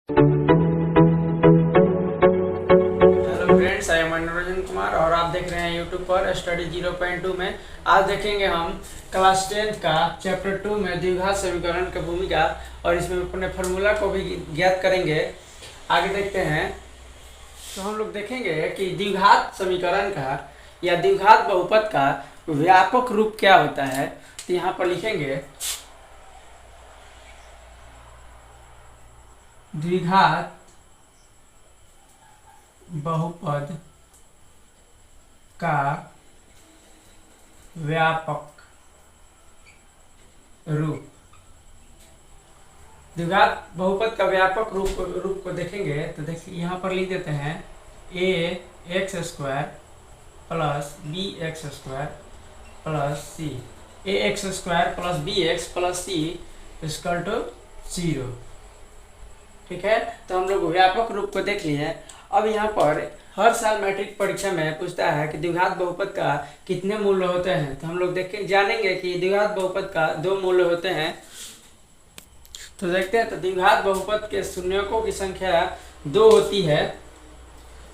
Hello friends, I am मनोरंजन कुमार और आप देख रहे हैं यूट्यूब पर स्टडी 0.2 में। आज देखेंगे हम क्लास 10 का चैप्टर 2 में द्विघात समीकरण की भूमिका और इसमें अपने फार्मूला को भी ज्ञात करेंगे। आगे देखते हैं तो हम लोग देखेंगे कि द्विघात समीकरण का या द्विघात बहुपद का व्यापक रूप क्या होता है। तो यहाँ पर लिखेंगे द्विघात बहुपद का व्यापक रूप। द्विघात बहुपद का व्यापक रूप को देखेंगे तो देखिए यहाँ पर लिख देते हैं A x square plus B x square plus C. A x square plus B x plus C equal to 0। ठीक है, तो हम लोग व्यापक रूप को देख लिए। अब यहाँ पर हर साल मैट्रिक परीक्षा में पूछता है कि द्विघात बहुपद का कितने मूल्य होते हैं। तो हम लोग जानेंगे कि द्विघात बहुपद का 2 मूल्य होते हैं। तो देखते हैं, तो द्विघात बहुपद के शून्यकों की संख्या 2 होती है।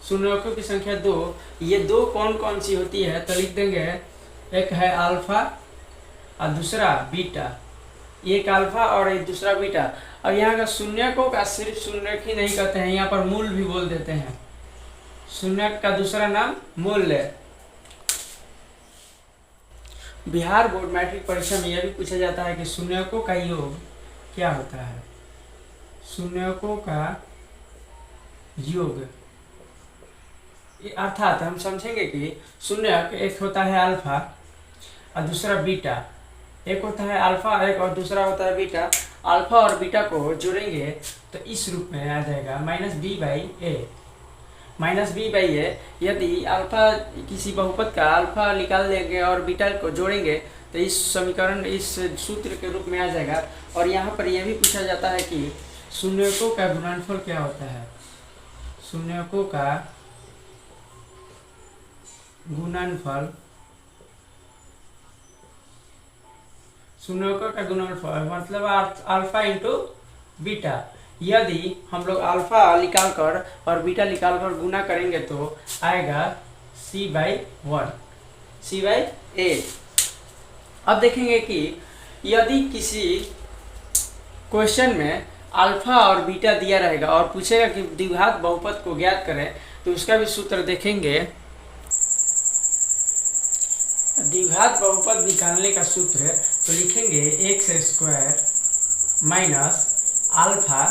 शून्यकों की संख्या 2, ये 2 कौन कौन सी होती है तो लिख देंगे, एक है अल्फा और दूसरा बीटा। एक अल्फा और एक दूसरा बीटा। अब यहाँ का शून्यकों का सिर्फ शून्यक ही नहीं कहते हैं, यहाँ पर मूल भी बोल देते हैं। शून्यक का दूसरा नाम मूल्य। बिहार बोर्ड मैट्रिक परीक्षा में यह भी पूछा जाता है कि शून्यकों का योग क्या होता है। शून्यकों का योग अर्थात हम समझेंगे कि शून्यक एक होता है अल्फा और दूसरा बीटा। एक होता है अल्फा एक और दूसरा होता है बीटा। अल्फा और बीटा को जोड़ेंगे तो इस रूप में आ जाएगा minus B by A. Minus B by A, यदि अल्फा किसी बहुपद का अल्फा निकाल देंगे और बीटा को जोड़ेंगे तो इस समीकरण इस सूत्र के रूप में आ जाएगा। और यहाँ पर यह भी पूछा जाता है कि शून्यकों का गुणनफल क्या होता है। शून्यकों का गुणनफल, शून्यकों का गुणनफल मतलब अल्फा इंटू बीटा। यदि हम लोग अल्फा निकाल कर और बीटा निकाल कर गुना करेंगे तो आएगा सी बाई 1, सी बाई 8। अब देखेंगे कि यदि किसी क्वेश्चन में अल्फा और बीटा दिया रहेगा और पूछेगा कि द्विघात बहुपद को ज्ञात करें तो उसका भी सूत्र देखेंगे। द्विघात बहुपद निकालने का सूत्र तो लिखेंगे x square minus alpha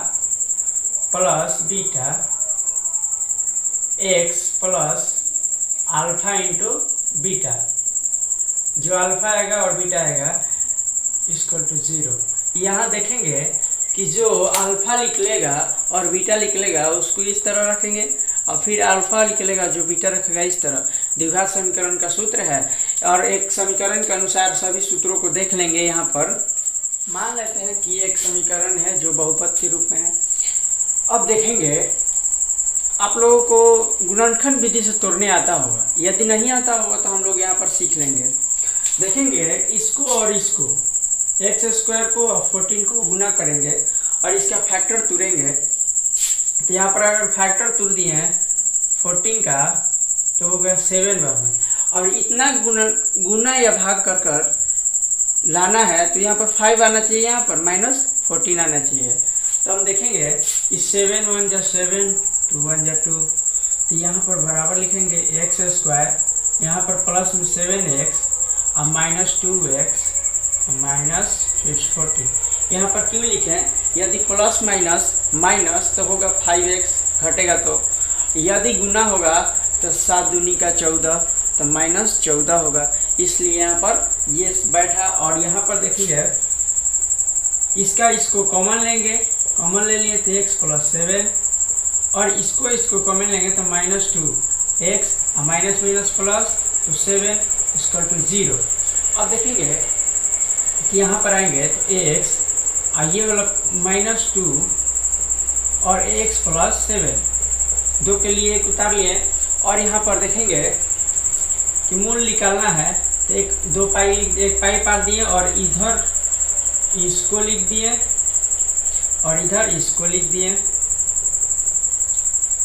plus beta x plus alpha into beta. जो अल्फा आएगा और बीटा आएगा इक्वल टू 0। यहाँ देखेंगे कि जो अल्फा निकलेगा और बीटा निकलेगा उसको इस तरह रखेंगे और फिर अल्फा निकलेगा जो बीटा रखेगा इस तरह। द्विघात समीकरण का सूत्र है और एक समीकरण के अनुसार सभी सूत्रों को देख लेंगे। यहाँ पर मान लेते हैं कि एक समीकरण है जो बहुपद के रूप में है। अब देखेंगे, आप लोगों को गुणनखंड विधि से तोड़ने आता होगा। यदि नहीं आता होगा तो हम लोग यहाँ पर सीख लेंगे। देखेंगे इसको और इसको, एक्स स्क्वायर को और 14 को गुना करेंगे और इसका फैक्टर तुरेंगे। तो यहाँ पर अगर फैक्टर तुर दिए हैं 14 का तो हो गया 7 बार। और इतना गुना या भाग कर कर लाना है तो यहाँ पर 5 आना चाहिए, यहाँ पर माइनस 14 आना चाहिए। तो हम देखेंगे कि 7 1 जा 7 2 1 जा 2। तो यहाँ पर बराबर लिखेंगे एक्स स्क्वायर, यहाँ पर प्लस में 7x और माइनस 2x माइनस 14। यहाँ पर क्यों लिखें, यदि प्लस माइनस माइनस तो होगा 5x घटेगा। तो यदि गुना होगा तो 7 दूनी का 14 तो माइनस 14 होगा, इसलिए यहाँ पर ये बैठा। और यहाँ पर देखिए इसका इसको कॉमन लेंगे, कॉमन ले लिए तो x प्लस 7 और इसको कॉमन लेंगे तो माइनस 2x और माइनस माइनस प्लस तो 7 इक्वल टू 0। अब देखेंगे कि यहाँ पर आएंगे तो x और ये वाला माइनस 2 और x प्लस 7, 2 के लिए 1 उतार लिए। और यहाँ पर देखेंगे कि मूल निकालना है तो एक पाई पार दिए और इधर इसको लिख दिए और इधर इसको लिख दिए।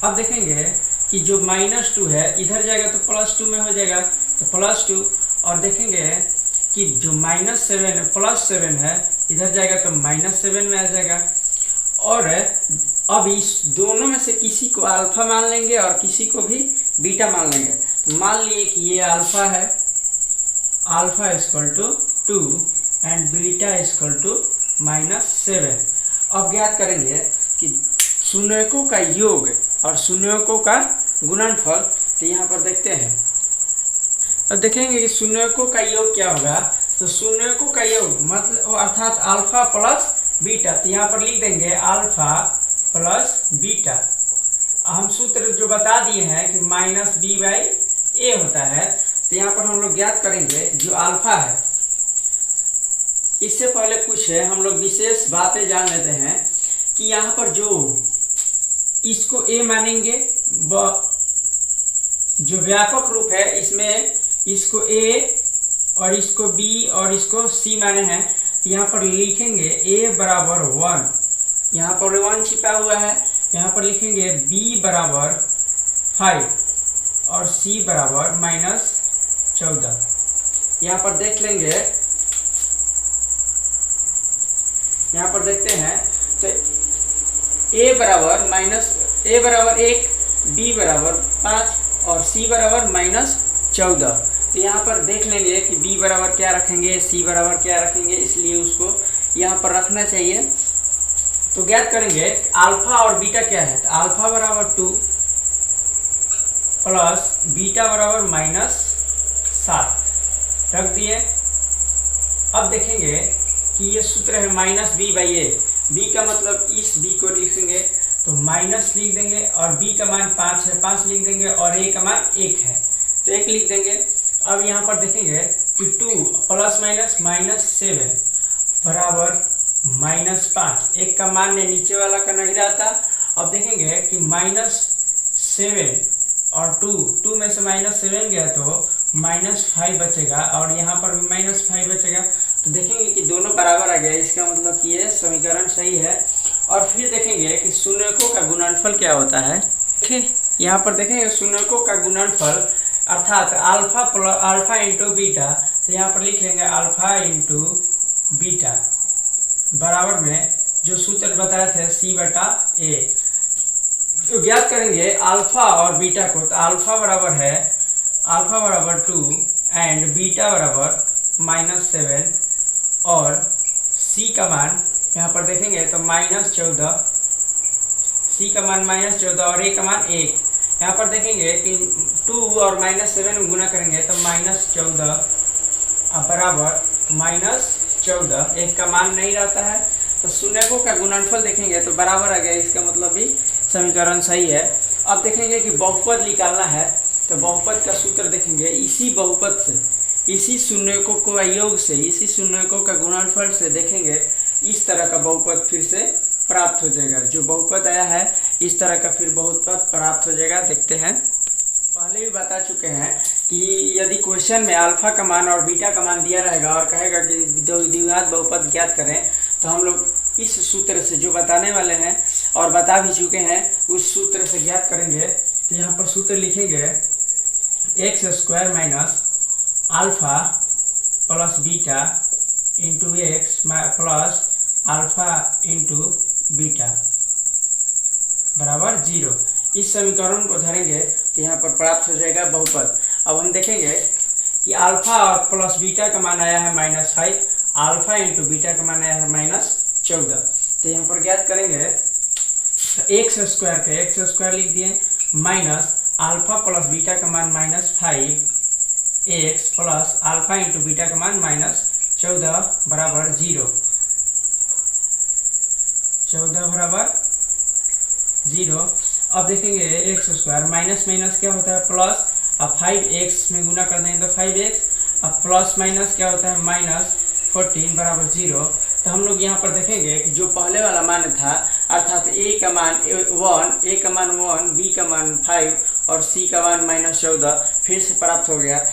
अब देखेंगे कि जो -2 है इधर जाएगा तो +2 में हो जाएगा, तो +2। और देखेंगे कि जो +7 है इधर जाएगा तो -7 में आ जाएगा। और अब इस दोनों में से किसी को अल्फा मान लेंगे और किसी को भी बीटा मान लेंगे। तो मान लिए कि ये अल्फा है, अल्फा = 2 एंड बीटा = -7। अब ज्ञात करेंगे कि शून्यकों का योग और शून्यकों का गुणनफल। तो यहाँ पर देखते हैं, अब देखेंगे कि शून्यकों का योग क्या होगा। तो शून्यकों का योग मतलब अर्थात अल्फा प्लस बीटा। तो यहाँ पर लिख देंगे अल्फा प्लस बीटा। हम सूत्र जो बता दिए हैं कि -b/a होता है। तो यहाँ पर हम लोग ज्ञात करेंगे जो अल्फा है। इससे पहले कुछ है हम लोग विशेष बातें जान लेते हैं कि यहाँ पर जो इसको a मानेंगे, जो व्यापक रूप है इसमें इसको a और इसको b और इसको c माने हैं। यहाँ पर लिखेंगे a = 1, यहाँ पर 1 छिपा हुआ है। यहाँ पर लिखेंगे b = 5 और c = -14। यहाँ पर देख लेंगे, यहाँ पर देखते हैं तो a = 1, b = 5 और c = -14। तो यहाँ पर देख लेंगे कि b बराबर क्या रखेंगे, c बराबर क्या रखेंगे, इसलिए उसको यहाँ पर रखना चाहिए। तो ज्ञात करेंगे अल्फा और बीटा क्या है। तो अल्फा = 2 प्लस बीटा = -7 रख दिए। अब देखेंगे कि ये सूत्र है -b/a। b का मतलब इस b को लिखेंगे तो माइनस लिख देंगे और b का मान 5 है, 5 लिख देंगे और a का मान 1 है तो 1 लिख देंगे। अब यहाँ पर देखेंगे कि 2 ± -7 बराबर -5, एक का मान ने नीचे वाला का नहीं रहता। अब देखेंगे कि -7 और 2 में से -7 गया तो -5 बचेगा और यहाँ पर भी -5 बचेगा। तो देखेंगे कि दोनों बराबर आ गया, इसका मतलब कि ये समीकरण सही है। और फिर देखेंगे कि शून्यकों का गुणनफल क्या होता है। देखिए यहाँ पर देखेंगे शून्यकों का गुणनफल अर्थात अल्फा इंटू बीटा। तो यहाँ पर लिख लेंगे अल्फा इंटू बीटा बराबर में जो सूत्र बताए थे c/a। तो ज्ञात करेंगे अल्फा और बीटा को। तो अल्फा बराबर 2 एंड बीटा बराबर -7 और c का मान यहाँ पर देखेंगे तो -14, c का मान -14 और a का मान 1। यहाँ पर देखेंगे कि 2 और -7 में गुना करेंगे तो -14 बराबर -14, एक का मान नहीं रहता है। तो शून्यकों का गुणनफल देखेंगे तो बराबर आ गया, इसका मतलब भी समीकरण सही है। अब देखेंगे कि बहुपद निकालना है। तो बहुपद का सूत्र देखेंगे इसी बहुपद से, इसी शून्यकों को योग से, इसी शून्यकों का गुणनफल से देखेंगे इस तरह का बहुपद फिर से प्राप्त हो जाएगा। जो बहुपद आया है इस तरह का फिर बहुपद प्राप्त हो जाएगा। देखते हैं, पहले भी बता चुके हैं कि यदि क्वेश्चन में अल्फा का मान और बीटा का मान दिया रहेगा और कहेगा कि द्विघात बहुपद ज्ञात करें, तो हम लोग इस सूत्र से जो बताने वाले हैं और बता भी चुके हैं उस सूत्र से ज्ञात करेंगे। तो यहाँ पर सूत्र लिखेंगे x² - alpha plus beta into x plus alpha into beta बराबर 0। इस समीकरण को धरेंगे तो यहाँ पर प्राप्त हो जाएगा बहुपद। अब हम देखेंगे कि अल्फा और प्लस बीटा का मान आया है -5, अल्फा इंटू बीटा का मान आया है -14। तो यहाँ पर ज्ञात करेंगे x² लिख दिए माइनस अल्फा प्लस बीटा का मान -5x plus alpha into beta का मान -14 बराबर 0। 14 बराबर 0। अब देखेंगे x² माइनस माइनस क्या होता है प्लस, अब 5x में गुना कर देंगे तो 5x, अब प्लस माइनस क्या होता है -14 बराबर 0। तो हम लोग यहाँ पर देखेंगे कि जो पहले वाला मान था अर्थात a का मान 1, b का मान 5 और c का मान -14 फिर से प्राप्त हो गया।